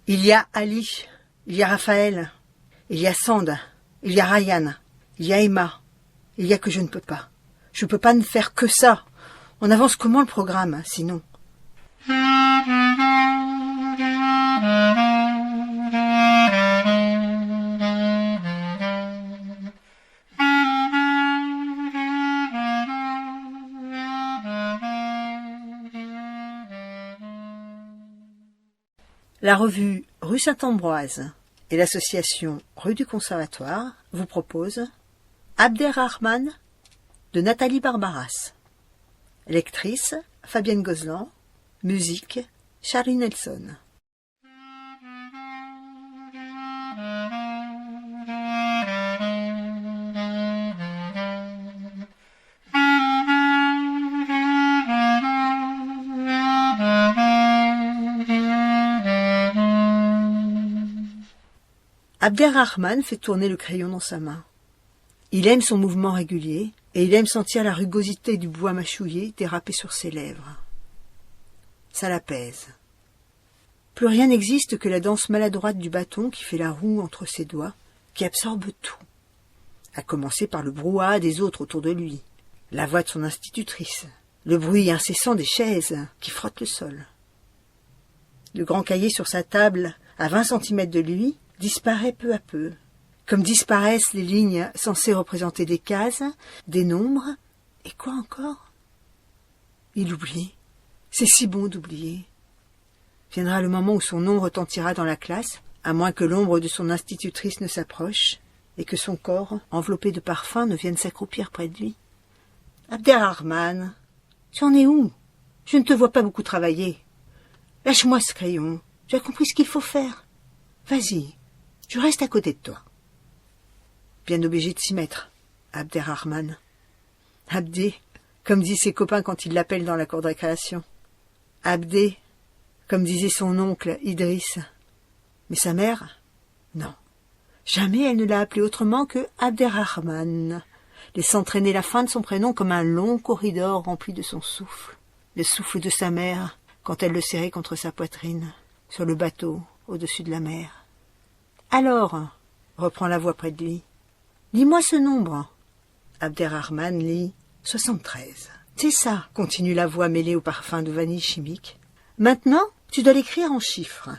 Il y a Ali, il y a Raphaël, il y a Sand, il y a Ryan, il y a Emma. Il y a que je ne peux pas. Je ne peux pas ne faire que ça. On avance comment le programme, sinon? La revue Rue Saint-Ambroise et l'association Rue du Conservatoire vous proposent Abderrahman de Nathalie Barbaras. Lectrice Fabienne Gozlan. Musique Charlie Nelson. Abderrahman fait tourner le crayon dans sa main. Il aime son mouvement régulier et il aime sentir la rugosité du bois mâchouillé déraper sur ses lèvres. Ça l'apaise. Plus rien n'existe que la danse maladroite du bâton qui fait la roue entre ses doigts, qui absorbe tout. À commencer par le brouhaha des autres autour de lui, la voix de son institutrice, le bruit incessant des chaises qui frottent le sol. Le grand cahier sur sa table, à 20 centimètres de lui, disparaît peu à peu, comme disparaissent les lignes censées représenter des cases, des nombres, et quoi encore? Il oublie. C'est si bon d'oublier. Viendra le moment où son nom retentira dans la classe, à moins que l'ombre de son institutrice ne s'approche, et que son corps, enveloppé de parfum, ne vienne s'accroupir près de lui. Abderrahman, tu en es où? Je ne te vois pas beaucoup travailler. Lâche-moi ce crayon. Tu as compris ce qu'il faut faire. Vas-y, je reste à côté de toi. Bien obligé de s'y mettre, Abderrahman. Abdé, comme disent ses copains quand ils l'appellent dans la cour de récréation. Abdé, comme disait son oncle Idriss. Mais sa mère, non. Jamais elle ne l'a appelé autrement que Abderrahman, laissant traîner la fin de son prénom comme un long corridor rempli de son souffle, le souffle de sa mère quand elle le serrait contre sa poitrine, sur le bateau au-dessus de la mer. Alors, reprend la voix près de lui, dis-moi ce nombre. Abderrahman lit 73. C'est ça, continue la voix mêlée au parfum de vanille chimique. Maintenant, tu dois l'écrire en chiffres.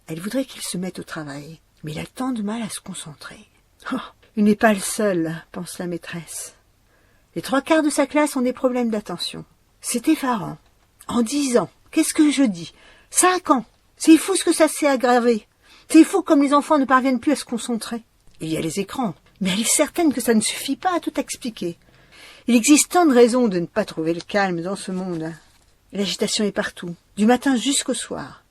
Elle voudrait qu'il se mette au travail, mais il a tant de mal à se concentrer. Oh, il n'est pas le seul, pense la maîtresse. Les 3/4 de sa classe ont des problèmes d'attention. C'est effarant. En 10 ans, qu'est-ce que je dis? 5 ans. C'est fou ce que ça s'est aggravé. C'est fou comme les enfants ne parviennent plus à se concentrer. Il y a les écrans, mais elle est certaine que ça ne suffit pas à tout expliquer. Il existe tant de raisons de ne pas trouver le calme dans ce monde. L'agitation est partout, du matin jusqu'au soir.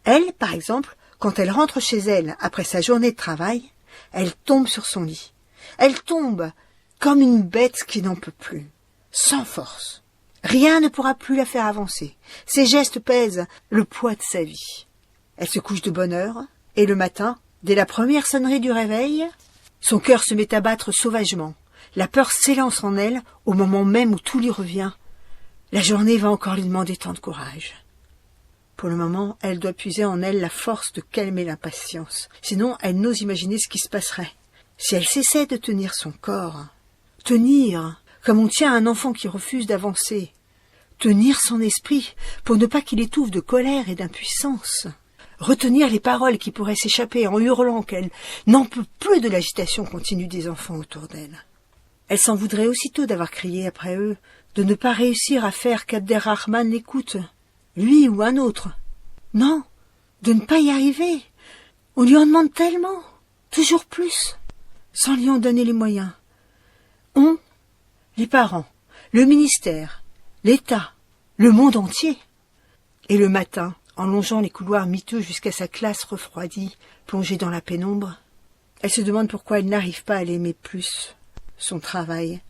Elle, par exemple, quand elle rentre chez elle après sa journée de travail, elle tombe sur son lit. Elle tombe comme une bête qui n'en peut plus, sans force. Rien ne pourra plus la faire avancer. Ses gestes pèsent le poids de sa vie. Elle se couche de bonne heure, et le matin, dès la première sonnerie du réveil, son cœur se met à battre sauvagement. La peur s'élance en elle au moment même où tout lui revient. La journée va encore lui demander tant de courage. Pour le moment, elle doit puiser en elle la force de calmer l'impatience. Sinon, elle n'ose imaginer ce qui se passerait. Si elle cessait de tenir son corps, tenir comme on tient un enfant qui refuse d'avancer, tenir son esprit pour ne pas qu'il étouffe de colère et d'impuissance, retenir les paroles qui pourraient s'échapper en hurlant qu'elle n'en peut plus de l'agitation continue des enfants autour d'elle. Elle s'en voudrait aussitôt d'avoir crié après eux, de ne pas réussir à faire qu'Abderrahman l'écoute, lui ou un autre. Non, de ne pas y arriver. On lui en demande tellement, toujours plus, sans lui en donner les moyens. On, les parents, le ministère, l'État, le monde entier. Et le matin, en longeant les couloirs miteux jusqu'à sa classe refroidie, plongée dans la pénombre, elle se demande pourquoi elle n'arrive pas à l'aimer plus, son travail.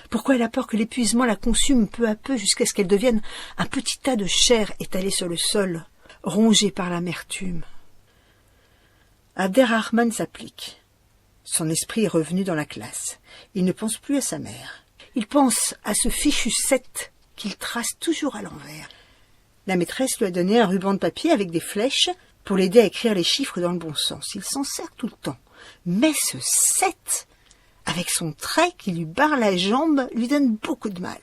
Pourquoi elle a peur que l'épuisement la consume peu à peu jusqu'à ce qu'elle devienne un petit tas de chair étalé sur le sol, rongé par l'amertume. Abderrahman s'applique. Son esprit est revenu dans la classe. Il ne pense plus à sa mère. Il pense à ce fichu 7 qu'il trace toujours à l'envers. La maîtresse lui a donné un ruban de papier avec des flèches pour l'aider à écrire les chiffres dans le bon sens. Il s'en sert tout le temps. Mais ce 7, avec son trait qui lui barre la jambe, lui donne beaucoup de mal.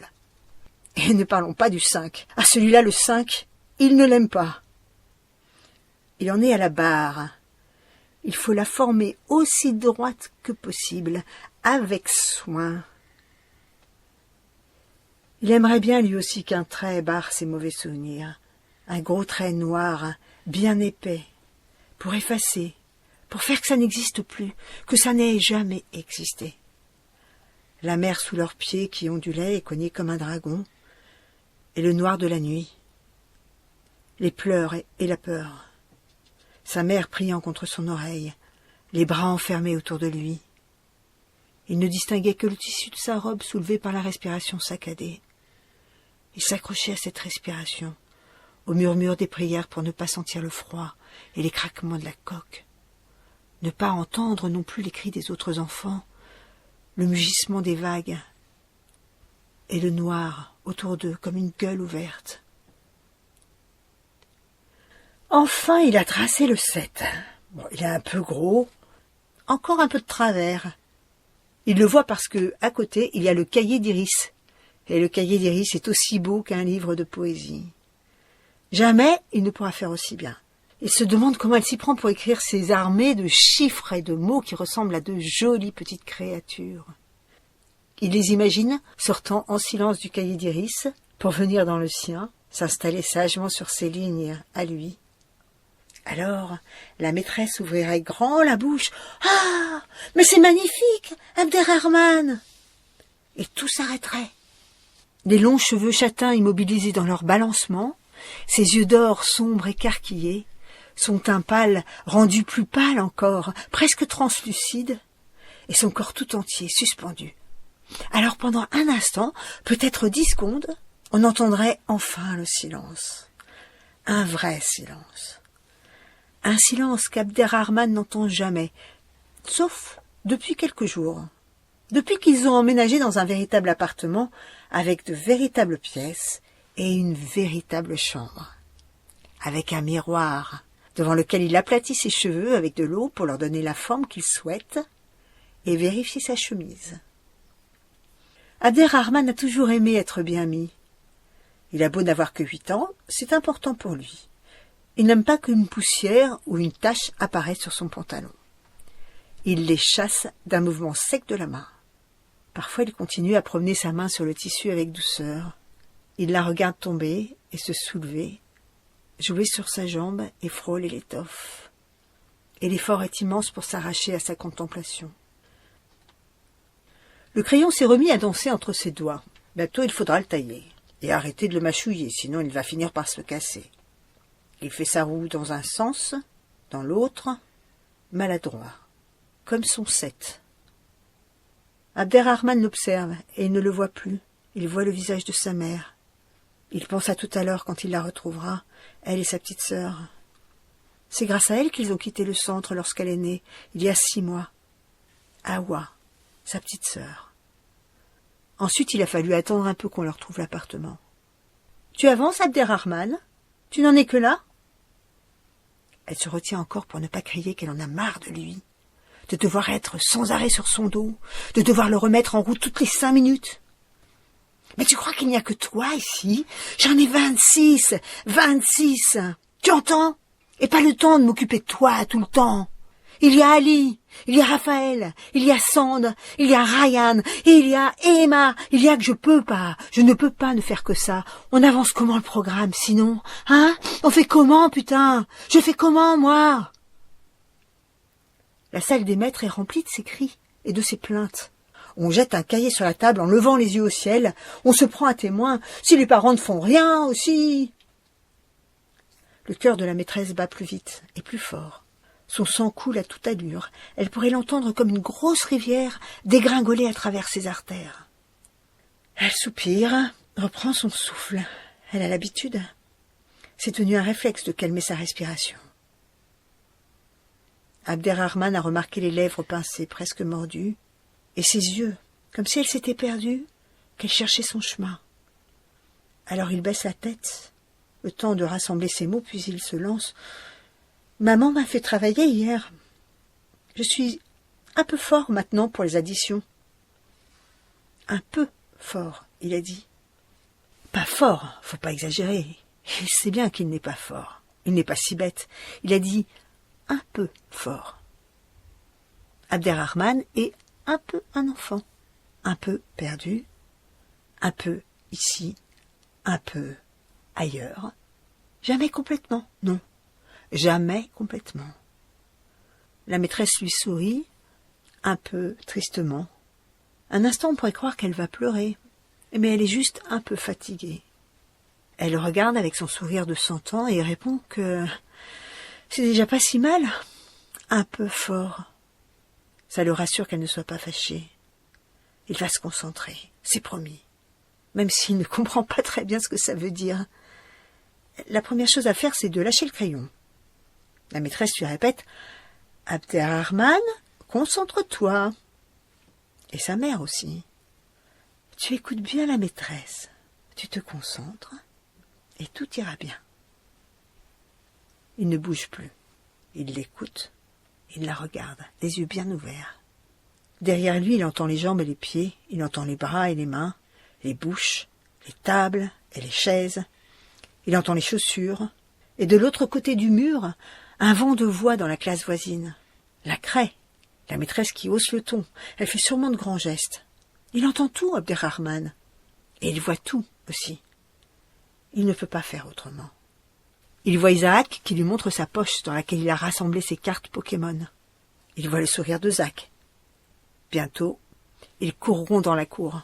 Et ne parlons pas du 5. Ah, celui-là, le 5, il ne l'aime pas. Il en est à la barre. Il faut la former aussi droite que possible, avec soin. Il aimerait bien lui aussi qu'un trait barre ses mauvais souvenirs. Un gros trait noir, bien épais, pour effacer, pour faire que ça n'existe plus, que ça n'ait jamais existé. La mer sous leurs pieds qui ondulait et cognait comme un dragon, et le noir de la nuit, les pleurs et la peur, sa mère priant contre son oreille, les bras enfermés autour de lui. Il ne distinguait que le tissu de sa robe soulevé par la respiration saccadée. Il s'accrochait à cette respiration, au murmure des prières pour ne pas sentir le froid et les craquements de la coque, ne pas entendre non plus les cris des autres enfants, le mugissement des vagues, et le noir autour d'eux comme une gueule ouverte. Enfin, il a tracé le 7. Bon, il est un peu gros, encore un peu de travers. Il le voit parce que, à côté, il y a le cahier d'Iris. Et le cahier d'Iris est aussi beau qu'un livre de poésie. Jamais il ne pourra faire aussi bien. Il se demande comment elle s'y prend pour écrire ces armées de chiffres et de mots qui ressemblent à de jolies petites créatures. Il les imagine sortant en silence du cahier d'Iris pour venir dans le sien, s'installer sagement sur ses lignes à lui. Alors, la maîtresse ouvrirait grand la bouche. « Ah, mais c'est magnifique, Abderrahman !» Et tout s'arrêterait. Les longs cheveux châtains immobilisés dans leur balancement, ses yeux d'or sombres écarquillés, son teint pâle rendu plus pâle encore, presque translucide, et son corps tout entier suspendu. Alors pendant un instant, peut-être 10 secondes, on entendrait enfin le silence. Un vrai silence. Un silence qu'Abderrahman n'entend jamais, sauf depuis quelques jours. Depuis qu'ils ont emménagé dans un véritable appartement, avec de véritables pièces et une véritable chambre. Avec un miroir, devant lequel il aplatit ses cheveux avec de l'eau pour leur donner la forme qu'il souhaite, et vérifier sa chemise. Abderrahman a toujours aimé être bien mis. Il a beau n'avoir que 8 ans, c'est important pour lui. Il n'aime pas qu'une poussière ou une tache apparaisse sur son pantalon. Il les chasse d'un mouvement sec de la main. Parfois il continue à promener sa main sur le tissu avec douceur. Il la regarde tomber et se soulever, jouer sur sa jambe et frôler l'étoffe. Et l'effort est immense pour s'arracher à sa contemplation. Le crayon s'est remis à danser entre ses doigts. Bientôt il faudra le tailler et arrêter de le mâchouiller, sinon il va finir par se le casser. Il fait sa roue dans un sens, dans l'autre, maladroit, comme son 7. Abderrahman l'observe et il ne le voit plus. Il voit le visage de sa mère. Il pense à tout à l'heure quand il la retrouvera, elle et sa petite sœur. C'est grâce à elle qu'ils ont quitté le centre lorsqu'elle est née, il y a 6 mois. Awa, sa petite sœur. Ensuite, il a fallu attendre un peu qu'on leur trouve l'appartement. « Tu avances, Abderrahman ? Tu n'en es que là ?» Elle se retient encore pour ne pas crier qu'elle en a marre de lui, de devoir être sans arrêt sur son dos, de devoir le remettre en route toutes les 5 minutes. « Mais tu crois qu'il n'y a que toi ici ? J'en ai 26, 26 ! Tu entends ? Et pas le temps de m'occuper de toi tout le temps. Il y a Ali, il y a Raphaël, il y a Sand, il y a Ryan, et il y a Emma, il y a que je ne peux pas ne faire que ça. On avance comment le programme, sinon ? Hein ? On fait comment, putain ? Je fais comment, moi ? » La salle des maîtres est remplie de ses cris et de ses plaintes. On jette un cahier sur la table en levant les yeux au ciel. On se prend à témoin. Si les parents ne font rien aussi. Le cœur de la maîtresse bat plus vite et plus fort. Son sang coule à toute allure. Elle pourrait l'entendre comme une grosse rivière dégringoler à travers ses artères. Elle soupire, reprend son souffle. Elle a l'habitude. C'est devenu un réflexe de calmer sa respiration. Abderrahman a remarqué les lèvres pincées, presque mordues, et ses yeux, comme si elle s'était perdue, qu'elle cherchait son chemin. Alors il baisse la tête, le temps de rassembler ses mots, puis il se lance. Maman m'a fait travailler hier. Je suis un peu fort maintenant pour les additions. Un peu fort, il a dit. Pas fort, faut pas exagérer. Il sait bien qu'il n'est pas fort. Il n'est pas si bête. Il a dit un peu fort. Abderrahman est un peu un enfant. Un peu perdu. Un peu ici. Un peu ailleurs. Jamais complètement, non. Jamais complètement. La maîtresse lui sourit, un peu tristement. Un instant, on pourrait croire qu'elle va pleurer, mais elle est juste un peu fatiguée. Elle le regarde avec son sourire de 100 ans et répond que c'est déjà pas si mal, un peu fort. Ça le rassure qu'elle ne soit pas fâchée. Il va se concentrer, c'est promis, même s'il ne comprend pas très bien ce que ça veut dire. La première chose à faire, c'est de lâcher le crayon. La maîtresse lui répète « Abderrahman, concentre-toi !» Et sa mère aussi. Tu écoutes bien la maîtresse, tu te concentres, et tout ira bien. Il ne bouge plus. Il l'écoute, il la regarde, les yeux bien ouverts. Derrière lui, il entend les jambes et les pieds, il entend les bras et les mains, les bouches, les tables et les chaises. Il entend les chaussures, et de l'autre côté du mur, un vent de voix dans la classe voisine. La craie, la maîtresse qui hausse le ton, elle fait sûrement de grands gestes. Il entend tout, Abderrahman, et il voit tout aussi. Il ne peut pas faire autrement. Il voit Isaac qui lui montre sa poche dans laquelle il a rassemblé ses cartes Pokémon. Il voit le sourire de Zach. Bientôt, ils courront dans la cour.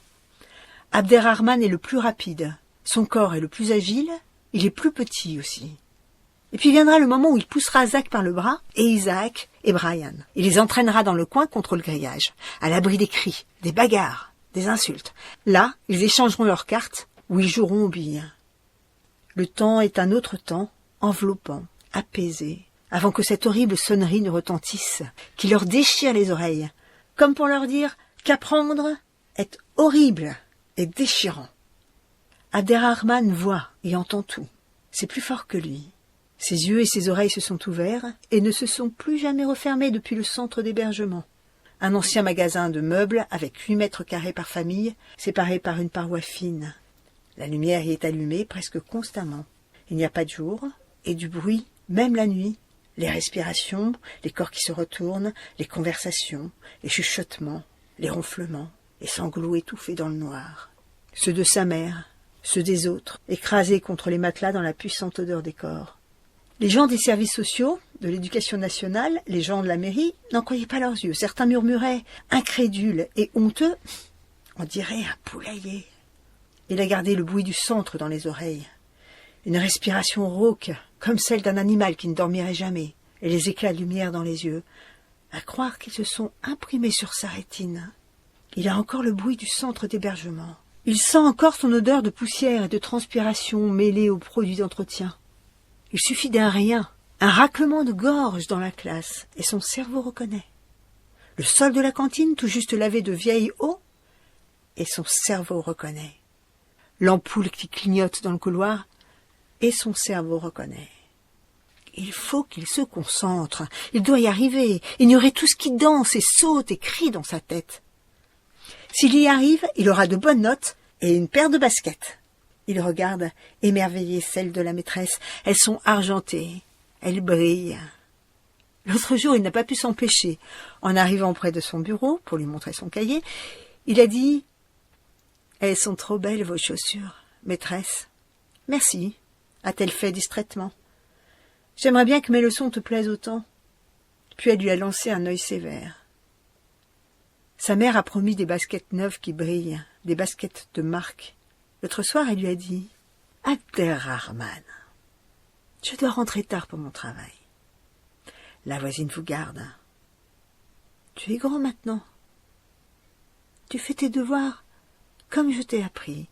Abderrahman est le plus rapide, son corps est le plus agile, il est plus petit aussi. Et puis viendra le moment où il poussera Zach par le bras, et Isaac et Brian. Il les entraînera dans le coin contre le grillage, à l'abri des cris, des bagarres, des insultes. Là, ils échangeront leurs cartes, ou ils joueront aux billes. Le temps est un autre temps, enveloppant, apaisé, avant que cette horrible sonnerie ne retentisse, qui leur déchire les oreilles, comme pour leur dire qu'apprendre est horrible et déchirant. Abderrahman voit et entend tout. C'est plus fort que lui. Ses yeux et ses oreilles se sont ouverts et ne se sont plus jamais refermés depuis le centre d'hébergement. Un ancien magasin de meubles avec 8 mètres carrés par famille, séparé par une paroi fine. La lumière y est allumée presque constamment. Il n'y a pas de jour et du bruit, même la nuit. Les respirations, les corps qui se retournent, les conversations, les chuchotements, les ronflements, les sanglots étouffés dans le noir. Ceux de sa mère, ceux des autres, écrasés contre les matelas dans la puissante odeur des corps. Les gens des services sociaux, de l'éducation nationale, les gens de la mairie, n'en croyaient pas leurs yeux. Certains murmuraient, incrédules et honteux, on dirait un poulailler. Il a gardé le bruit du centre dans les oreilles. Une respiration rauque, comme celle d'un animal qui ne dormirait jamais, et les éclats de lumière dans les yeux, à croire qu'ils se sont imprimés sur sa rétine. Il a encore le bruit du centre d'hébergement. Il sent encore son odeur de poussière et de transpiration mêlée aux produits d'entretien. Il suffit d'un rien, un raclement de gorge dans la classe, et son cerveau reconnaît. Le sol de la cantine, tout juste lavé de vieille eau, et son cerveau reconnaît. L'ampoule qui clignote dans le couloir, et son cerveau reconnaît. Il faut qu'il se concentre, il doit y arriver, ignorer tout ce qui danse et saute et crie dans sa tête. S'il y arrive, il aura de bonnes notes et une paire de baskets. Il regarde, émerveillé, celles de la maîtresse. Elles sont argentées, elles brillent. L'autre jour, il n'a pas pu s'empêcher. En arrivant près de son bureau, pour lui montrer son cahier, il a dit « Elles sont trop belles, vos chaussures, maîtresse. »« Merci », a-t-elle fait distraitement. « J'aimerais bien que mes leçons te plaisent autant. » Puis elle lui a lancé un œil sévère. Sa mère a promis des baskets neuves qui brillent, des baskets de marque. L'autre soir, elle lui a dit « Abderrahman, je dois rentrer tard pour mon travail. La voisine vous garde. Tu es grand maintenant. Tu fais tes devoirs comme je t'ai appris,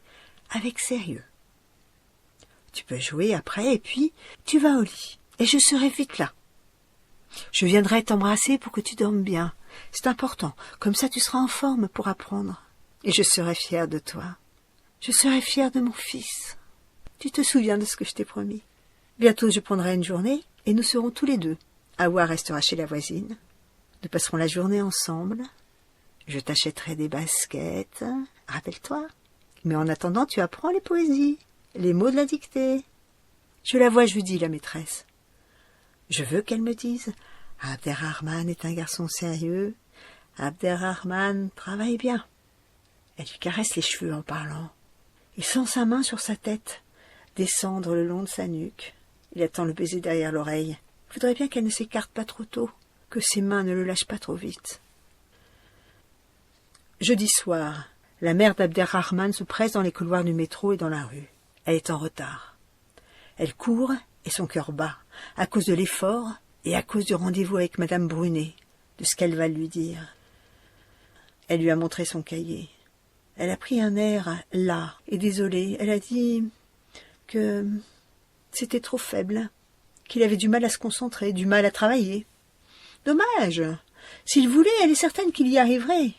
avec sérieux. Tu peux jouer après et puis tu vas au lit et je serai vite là. Je viendrai t'embrasser pour que tu dormes bien. C'est important, comme ça tu seras en forme pour apprendre. Et je serai fière de toi. Je serai fière de mon fils. Tu te souviens de ce que je t'ai promis. Bientôt je prendrai une journée et nous serons tous les deux. Hawa restera chez la voisine. Nous passerons la journée ensemble. Je t'achèterai des baskets. Rappelle-toi. Mais en attendant, tu apprends les poésies, les mots de la dictée. Je la vois, je lui dis, la maîtresse. Je veux qu'elle me dise « Abderrahman est un garçon sérieux. Abderrahman travaille bien. » Elle lui caresse les cheveux en parlant. Il sent sa main sur sa tête, descendre le long de sa nuque. Il attend le baiser derrière l'oreille. Il faudrait bien qu'elle ne s'écarte pas trop tôt, que ses mains ne le lâchent pas trop vite. Jeudi soir, la mère d'Abderrahman se presse dans les couloirs du métro et dans la rue. Elle est en retard. Elle court et son cœur bat, à cause de l'effort et à cause du rendez-vous avec Madame Brunet, de ce qu'elle va lui dire. Elle lui a montré son cahier. Elle a pris un air las et désolé. Elle a dit que c'était trop faible, qu'il avait du mal à se concentrer, du mal à travailler. Dommage. S'il voulait, elle est certaine qu'il y arriverait.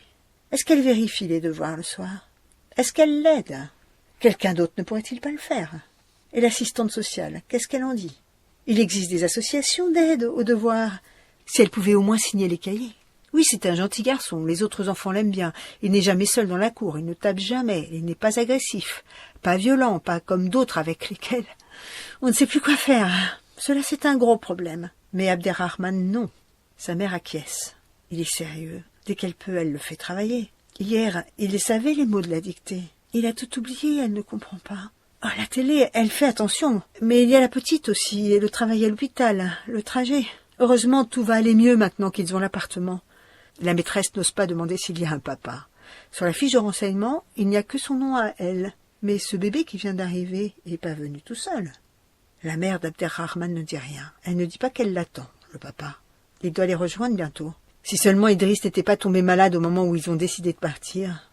Est-ce qu'elle vérifie les devoirs le soir? Est-ce qu'elle l'aide? Quelqu'un d'autre ne pourrait-il pas le faire? Et l'assistante sociale, qu'est-ce qu'elle en dit? Il existe des associations d'aide aux devoirs. Si elle pouvait au moins signer les cahiers. Oui, c'est un gentil garçon, les autres enfants l'aiment bien. Il n'est jamais seul dans la cour, il ne tape jamais, il n'est pas agressif, pas violent, pas comme d'autres avec lesquels on ne sait plus quoi faire. Cela, c'est un gros problème. Mais Abderrahman, non. Sa mère acquiesce. Il est sérieux. Dès qu'elle peut, elle le fait travailler. Hier, il savait les mots de la dictée. Il a tout oublié, elle ne comprend pas. Oh, la télé, elle fait attention. Mais il y a la petite aussi, et le travail à l'hôpital, le trajet. Heureusement, tout va aller mieux maintenant qu'ils ont l'appartement. La maîtresse n'ose pas demander s'il y a un papa. Sur la fiche de renseignement, il n'y a que son nom à elle. Mais ce bébé qui vient d'arriver n'est pas venu tout seul. La mère d'Abderrahman ne dit rien. Elle ne dit pas qu'elle l'attend, le papa. Il doit les rejoindre bientôt. Si seulement Idriss n'était pas tombé malade au moment où ils ont décidé de partir.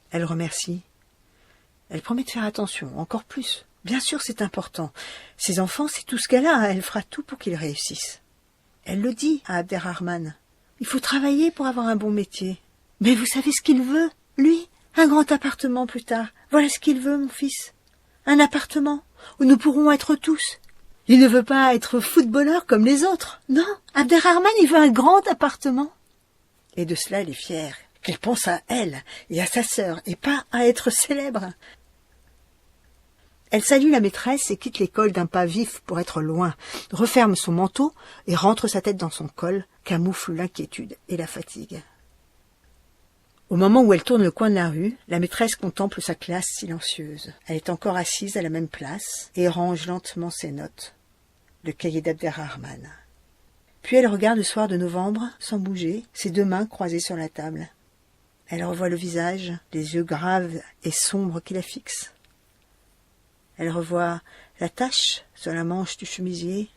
Elle remercie. Elle promet de faire attention, encore plus. Bien sûr, c'est important. Ses enfants, c'est tout ce qu'elle a. Elle fera tout pour qu'ils réussissent. Elle le dit à Abderrahman. Il faut travailler pour avoir un bon métier. Mais vous savez ce qu'il veut, lui? Un grand appartement plus tard. Voilà ce qu'il veut, mon fils. Un appartement où nous pourrons être tous. Il ne veut pas être footballeur comme les autres. Non, Abderrahman, il veut un grand appartement. Et de cela, elle est fière. Qu'il pense à elle et à sa sœur, et pas à être célèbre. Elle salue la maîtresse et quitte l'école d'un pas vif pour être loin, referme son manteau et rentre sa tête dans son col, camoufle l'inquiétude et la fatigue. Au moment où elle tourne le coin de la rue, la maîtresse contemple sa classe silencieuse. Elle est encore assise à la même place et range lentement ses notes. Le cahier d'Abderrahman. Puis elle regarde le soir de novembre, sans bouger, ses deux mains croisées sur la table. Elle revoit le visage, les yeux graves et sombres qui la fixent. Elle revoit la tache sur la manche du chemisier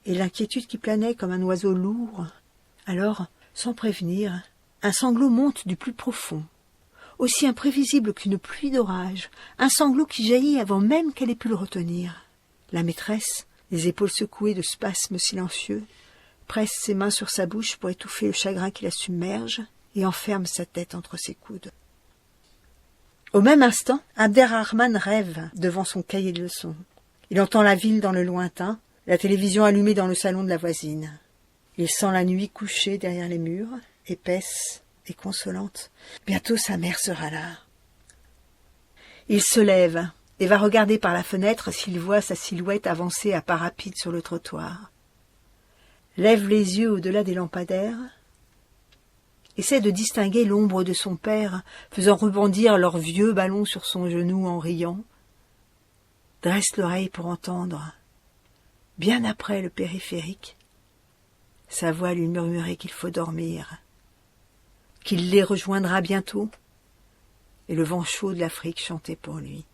et l'inquiétude qui planait comme un oiseau lourd. Alors, sans prévenir, un sanglot monte du plus profond, aussi imprévisible qu'une pluie d'orage, un sanglot qui jaillit avant même qu'elle ait pu le retenir. La maîtresse, les épaules secouées de spasmes silencieux, presse ses mains sur sa bouche pour étouffer le chagrin qui la submerge et enferme sa tête entre ses coudes. Au même instant, Abderrahman rêve devant son cahier de leçons. Il entend la ville dans le lointain, la télévision allumée dans le salon de la voisine. Il sent la nuit couchée derrière les murs, épaisse et consolante. Bientôt sa mère sera là. Il se lève et va regarder par la fenêtre s'il voit sa silhouette avancer à pas rapides sur le trottoir. Lève les yeux au-delà des lampadaires, essaie de distinguer l'ombre de son père, faisant rebondir leur vieux ballon sur son genou en riant, dresse l'oreille pour entendre, bien après le périphérique, sa voix lui murmurait qu'il faut dormir, qu'il les rejoindra bientôt, et le vent chaud de l'Afrique chantait pour lui.